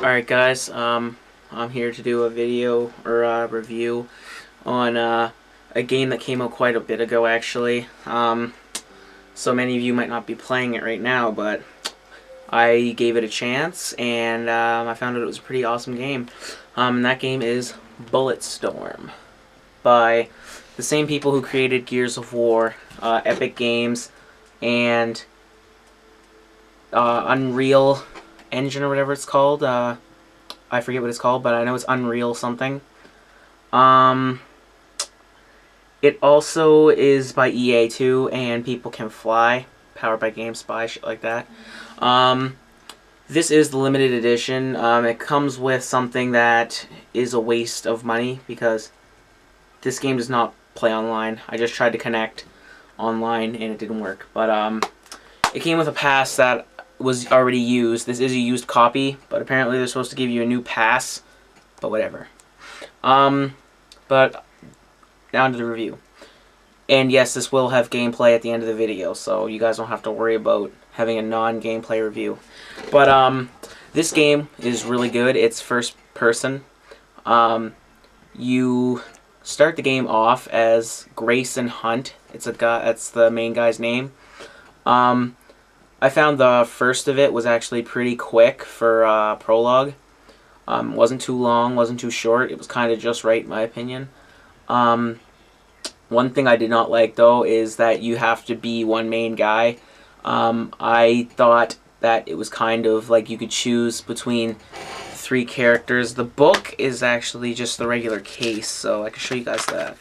Alright guys, I'm here to do a video or a review on a game that came out quite a bit ago actually. So many of you might not be playing it right now, but I gave it a chance and I found out it was a pretty awesome game. And that game is Bulletstorm by the same people who created Gears of War, Epic Games, and Unreal Engine or whatever it's called. I forget what it's called, but I know it's Unreal something. It also is by EA too, and People Can Fly, powered by GameSpy, shit like that. This is the limited edition. It comes with something that is a waste of money because this game does not play online. I just tried to connect online and it didn't work. But it came with a pass that was already used. This is a used copy, but apparently they're supposed to give you a new pass, but whatever. But now to the review. And yes, this will have gameplay at the end of the video, so you guys don't have to worry about having a non-gameplay review. But this game is really good. It's first person. You start the game off as Grayson Hunt. It's a guy. That's the main guy's name. I found the first of it was actually pretty quick for prologue. Wasn't too long, wasn't too short. It was kind of just right in my opinion. One thing I did not like though is that you have to be one main guy. I thought that it was kind of like you could choose between 3 characters. The book is actually just the regular case, so I can show you guys that.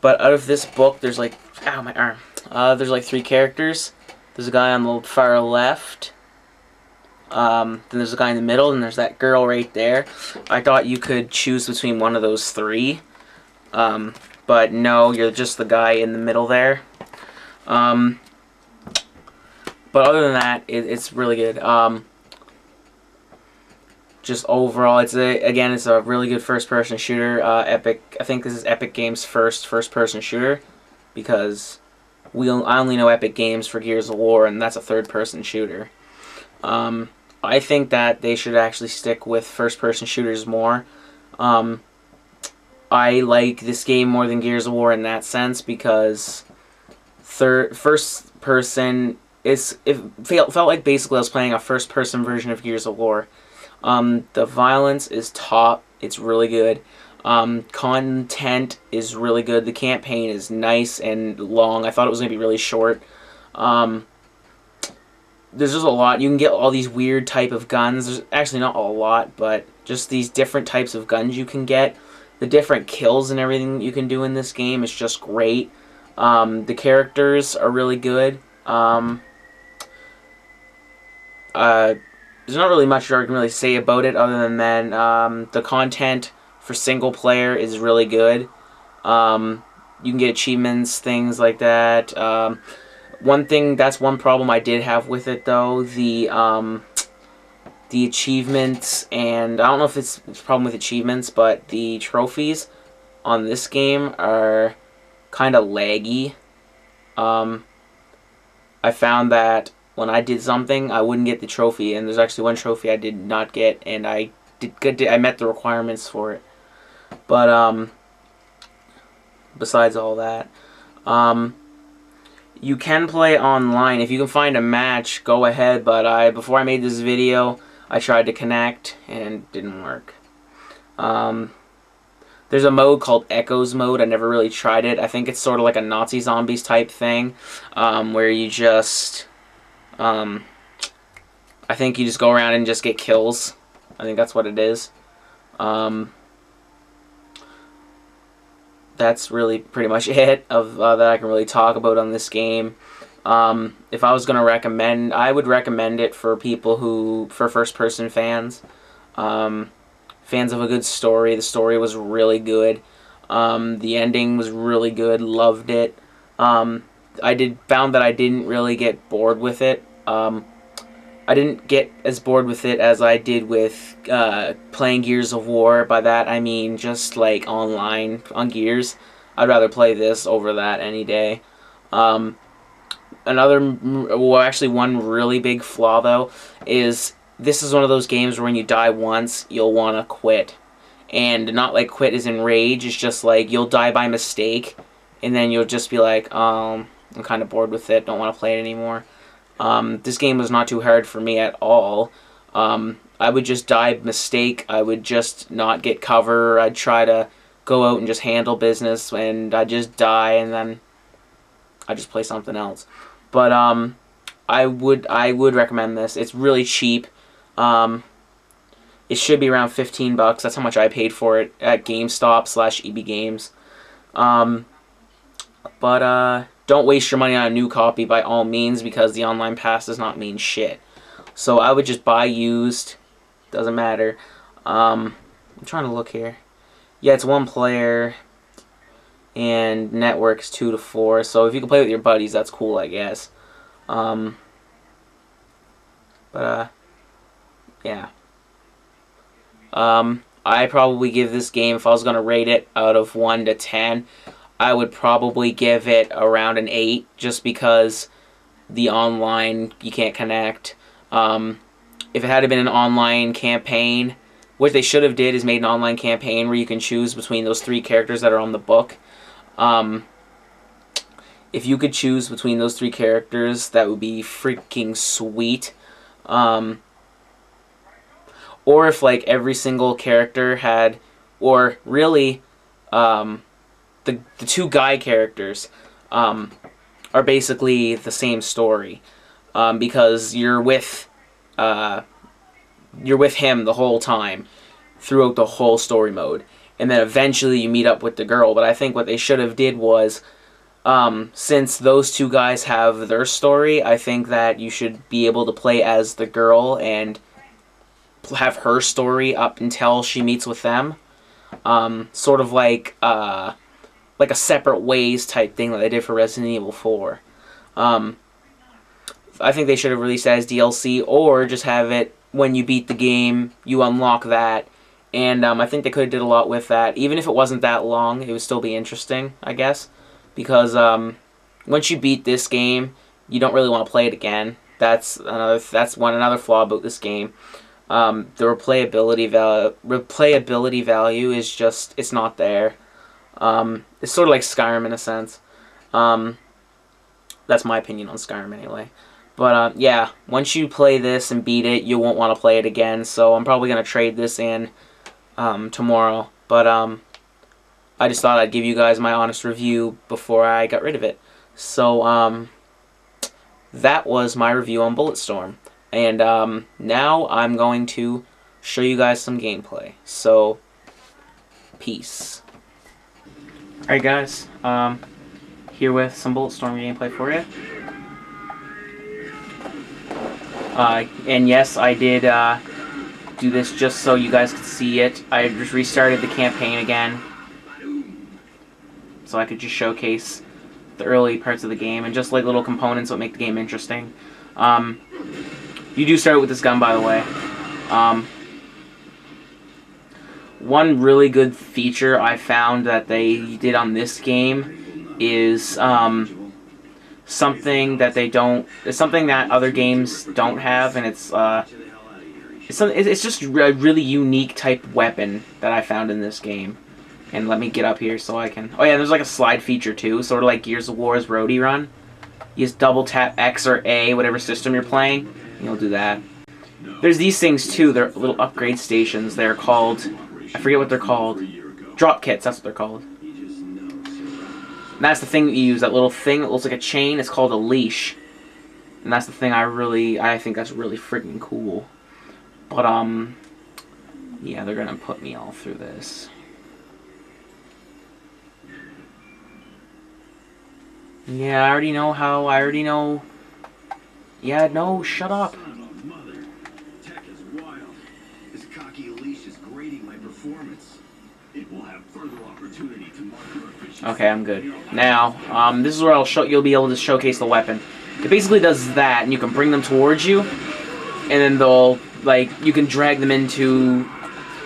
But out of this book, there's like, ow, my arm. There's like 3 characters. There's a guy on the far left. Then there's a guy in the middle, and there's that girl right there. I thought you could choose between one of those 3. But no, you're just the guy in the middle there. But other than that, it's really good. Just overall, it's a really good first-person shooter. Epic. I think this is Epic Games' first-person shooter, because I only know Epic Games for Gears of War, and that's a third-person shooter. I think that they should actually stick with first-person shooters more. I like this game more than Gears of War in that sense because first-person felt like basically I was playing a first-person version of Gears of War. The violence is top. It's really good. Content is really good. The campaign is nice and long. I thought it was going to be really short. There's just a lot. You can get all these weird type of guns. There's actually not a lot, but just these different types of guns you can get. The different kills and everything you can do in this game is just great. The characters are really good. There's not really much I can really say about it other than the content for single player is really good. You can get achievements, things like that. That's one problem I did have with it though, the achievements, and I don't know if it's a problem with achievements, but the trophies on this game are kind of laggy. I found that when I did something, I wouldn't get the trophy, and there's actually one trophy I did not get, and I met the requirements for it. But besides all that, you can play online. If you can find a match, go ahead. But before I made this video, I tried to connect and it didn't work. There's a mode called Echoes mode. I never really tried it. I think it's sort of like a Nazi zombies type thing, where you just I think you just go around and just get kills. I think that's what it is. That's really pretty much it of that I can really talk about on this game. If I was going to recommend, I would recommend it for people for first-person fans. Fans of a good story. The story was really good. The ending was really good. Loved it. Found that I didn't really get bored with it. I didn't get as bored with it as I did with playing Gears of War. By that I mean just like online on Gears. I'd rather play this over that any day. Actually one really big flaw though is this is one of those games where when you die once, you'll want to quit. And not like quit as in rage, it's just like you'll die by mistake, and then you'll just be like, I'm kind of bored with it, don't want to play it anymore. This game was not too hard for me at all. I would just die by mistake, I would just not get cover, I'd try to go out and just handle business, and I'd just die, and then I'd just play something else. But I would recommend this. It's really cheap. It should be around 15 bucks. That's how much I paid for it at GameStop/EB Games. But don't waste your money on a new copy by all means, because the online pass does not mean shit. So I would just buy used. Doesn't matter. I'm trying to look here. Yeah, it's 1 player, and network's 2 to 4. So if you can play with your buddies, that's cool, I guess. Yeah. I probably give this game, if I was going to rate it out of 1 to 10, I would probably give it around an 8, just because the online, you can't connect. If it had been an online campaign, what they should have did is made an online campaign where you can choose between those 3 characters that are on the book. If you could choose between those 3 characters, that would be freaking sweet. Or if like every single character had, or really, the 2 guy characters are basically the same story, because you're with him the whole time throughout the whole story mode, and then eventually you meet up with the girl. But I think what they should have did was, since those 2 guys have their story, I think that you should be able to play as the girl and have her story up until she meets with them. Sort of like a separate ways type thing that they did for Resident Evil 4. I think they should have released that as DLC, or just have it when you beat the game, you unlock that. And I think they could have did a lot with that. Even if it wasn't that long, it would still be interesting, I guess. Because once you beat this game, you don't really want to play it again. That's another flaw about this game. The replayability value is just, it's not there. It's sort of like Skyrim in a sense. That's my opinion on Skyrim anyway. But yeah, once you play this and beat it, you won't want to play it again. So I'm probably going to trade this in tomorrow. But I just thought I'd give you guys my honest review before I got rid of it. So that was my review on Bulletstorm. And now I'm going to show you guys some gameplay. So, peace. Alright guys, here with some Bulletstorm gameplay for you. And yes, I did do this just so you guys could see it. I just restarted the campaign again, so I could just showcase the early parts of the game and just like little components that make the game interesting. You do start with this gun, by the way. One really good feature I found that they did on this game is something that it's something that other games don't have, and it's just a really unique type weapon that I found in this game. And let me get up here so I can. Oh yeah, there's like a slide feature too, sort of like Gears of War's Roadie Run. You just double tap X or A, whatever system you're playing, and you'll do that. There's these things too. They're little upgrade stations. They're called, I forget what they're called. Drop kits. That's what they're called. And that's the thing that you use. That little thing that looks like a chain. It's called a leash. And that's the thing I think that's really freaking cool. But yeah, they're gonna put me all through this. Yeah, I already know how. I already know. Yeah, no, shut up. Okay, I'm good. Now, this is where you'll be able to showcase the weapon. It basically does that, and you can bring them towards you, and then they'll, like, you can drag them into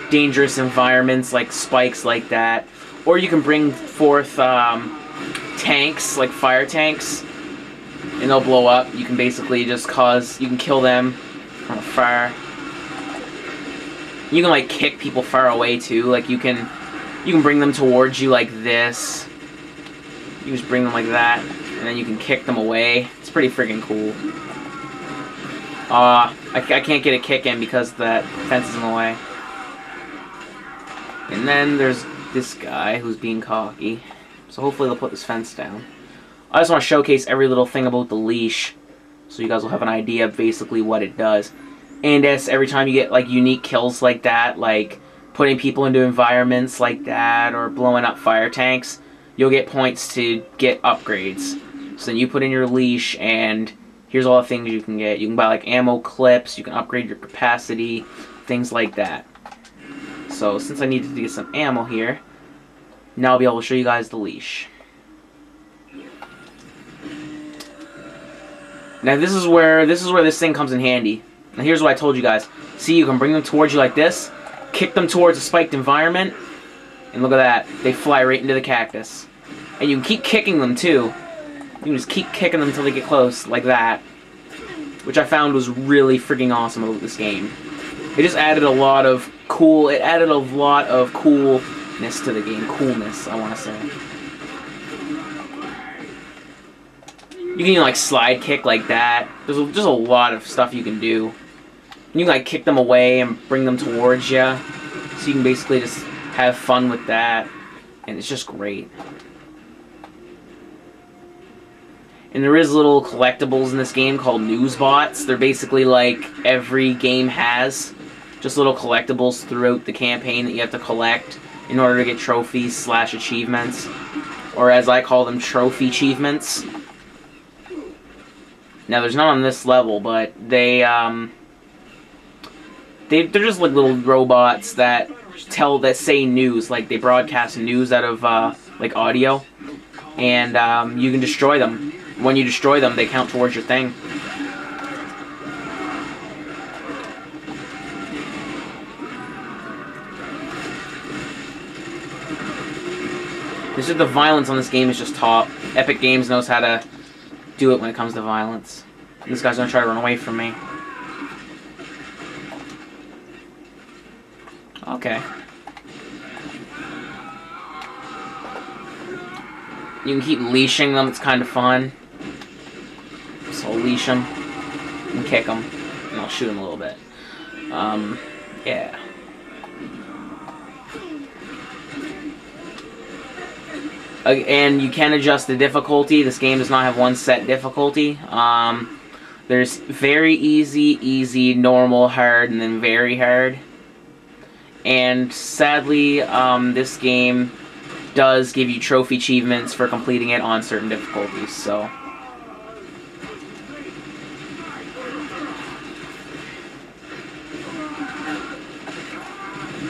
dangerous environments, like spikes like that, or you can bring forth tanks, like fire tanks, and they'll blow up. You can basically just you can kill them from afar. You can like kick people far away too. Like you can bring them towards you like this. You just bring them like that, and then you can kick them away. It's pretty freaking cool. I can't get a kick in because that fence is in the way. And then there's this guy who's being cocky. So hopefully they'll put this fence down. I just want to showcase every little thing about the leash, so you guys will have an idea of basically what it does. And as every time you get like unique kills like that, like putting people into environments like that, or blowing up fire tanks, you'll get points to get upgrades. So then you put in your leash, and here's all the things you can get. You can buy like ammo clips, you can upgrade your capacity, things like that. So since I needed to get some ammo here, now I'll be able to show you guys the leash. Now this is where this thing comes in handy. Now here's what I told you guys. See, you can bring them towards you like this, kick them towards a spiked environment, and look at that. They fly right into the cactus. And you can keep kicking them too. You can just keep kicking them until they get close, like that. Which I found was really freaking awesome about this game. It just added a lot of coolness to the game. Coolness, I want to say. You can even like slide kick like that. There's just a lot of stuff you can do. You can like kick them away and bring them towards you. So you can basically just have fun with that. And it's just great. And there is little collectibles in this game called news bots. They're basically like every game has. Just little collectibles throughout the campaign that you have to collect in order to get trophies / achievements. Or as I call them, trophy achievements. Now there's none on this level, but they're just like little robots that say news, like they broadcast news out of like audio, and you can destroy them. When you destroy them, they count towards your thing. This is the violence on this game is just top. Epic Games knows how to do it when it comes to violence. This guy's gonna try to run away from me. Okay. You can keep leashing them, it's kind of fun. So I'll leash them and kick them, and I'll shoot them a little bit. Yeah. And you can adjust the difficulty. This game does not have one set difficulty. There's very easy, normal, hard, and then very hard. And sadly, this game does give you trophy achievements for completing it on certain difficulties, so.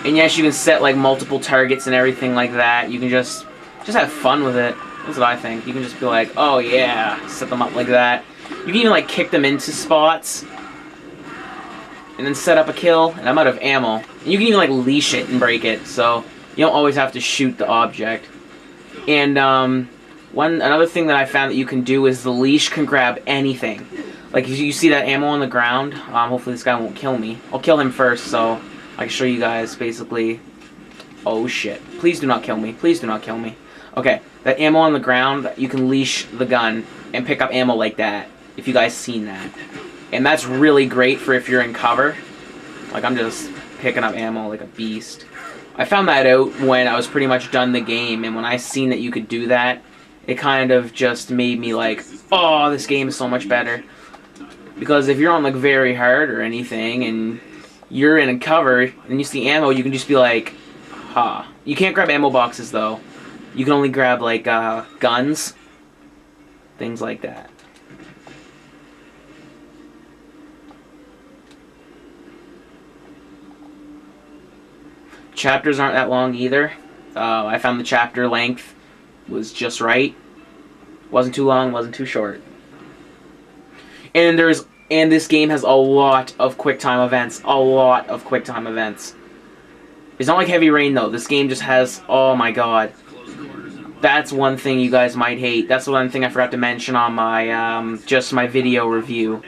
And yes, you can set like multiple targets and everything like that. You can just have fun with it. That's what I think. You can just be like, oh yeah, set them up like that. You can even like kick them into spots and then set up a kill, and I'm out of ammo. And you can even like leash it and break it, so you don't always have to shoot the object. And another thing that I found that you can do is the leash can grab anything. Like if you see that ammo on the ground, hopefully this guy won't kill me. I'll kill him first, so I can show you guys basically. Oh shit. Please do not kill me. Please do not kill me. Okay, that ammo on the ground, you can leash the gun and pick up ammo like that, if you guys seen that. And that's really great for if you're in cover. Like I'm just picking up ammo like a beast. I found that out when I was pretty much done the game, and when I seen that you could do that, it kind of just made me like, oh, this game is so much better. Because if you're on like very hard or anything, and you're in cover, and you see ammo, you can just be like, ha. You can't grab ammo boxes though. You can only grab like guns, things like that. Chapters aren't that long either. I found the chapter length was just right. Wasn't too long, wasn't too short. And this game has a lot of quick time events. A lot of quick time events. It's not like Heavy Rain though. This game just has, oh my god. That's one thing you guys might hate. That's the one thing I forgot to mention on my just my video review.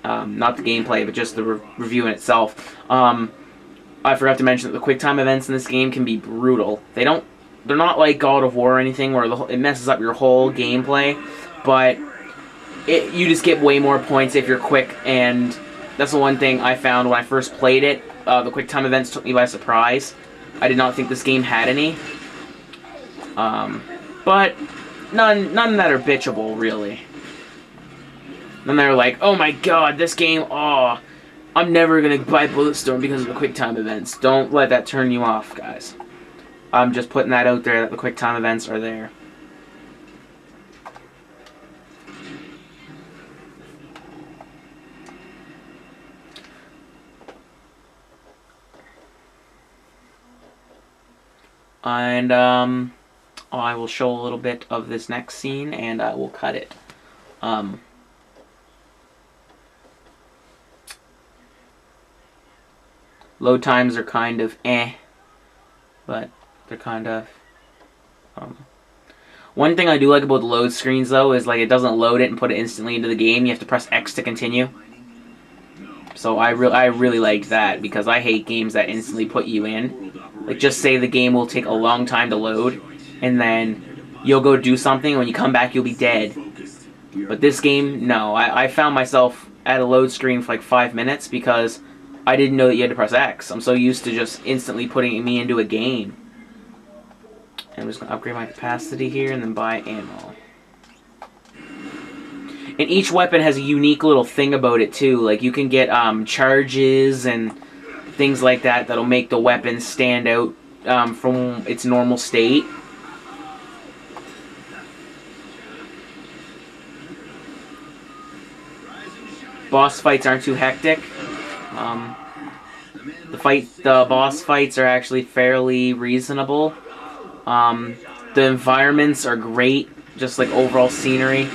Not the gameplay, but just the review in itself. I forgot to mention that the quick time events in this game can be brutal. They're not like God of War or anything where it messes up your whole gameplay, but you just get way more points if you're quick, and that's the one thing I found when I first played it. The quick time events took me by surprise. I did not think this game had any. But none that are bitchable, really. None that are like, oh my god, this game, oh, I'm never gonna buy Bulletstorm because of the quick time events. Don't let that turn you off, guys. I'm just putting that out there that the quick time events are there. And I will show a little bit of this next scene, and I will cut it. Load times are kind of but they're kind of one thing I do like about the load screens though is like it doesn't load it and put it instantly into the game. You have to press X to continue. So I really liked that, because I hate games that instantly put you in. Like, just say the game will take a long time to load, and then you'll go do something, and when you come back you'll be dead. But this game, no. I found myself at a load screen for like 5 minutes because I didn't know that you had to press X. I'm so used to just instantly putting me into a game. And I'm just going to upgrade my capacity here and then buy ammo. And each weapon has a unique little thing about it too. Like, you can get charges and things like that that'll make the weapon stand out from its normal state. Boss fights aren't too hectic. The boss fights are actually fairly reasonable. The environments are great, just like overall scenery.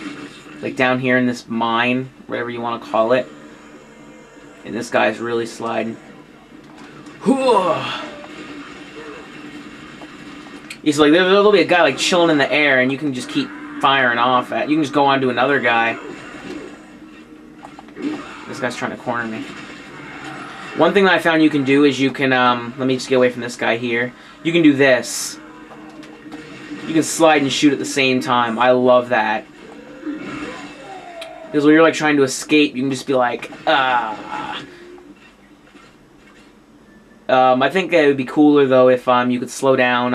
Like down here in this mine, whatever you want to call it. And this guy's really sliding. He's like, there'll be a guy like chilling in the air, and you can just keep firing off at. You can just go on to another guy. This guy's trying to corner me. One thing that I found you can do is you can, let me just get away from this guy here. You can do this. You can slide and shoot at the same time. I love that. Because when you're like trying to escape, you can just be like, ah. I think it would be cooler though if you could slow down,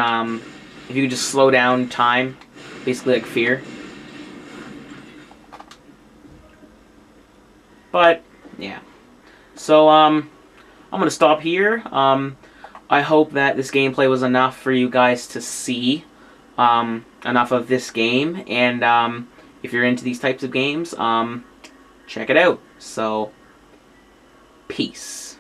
if you could just slow down time, basically like Fear. But yeah, so I'm gonna stop here. I hope that this gameplay was enough for you guys to see enough of this game, and if you're into these types of games, check it out. So, peace.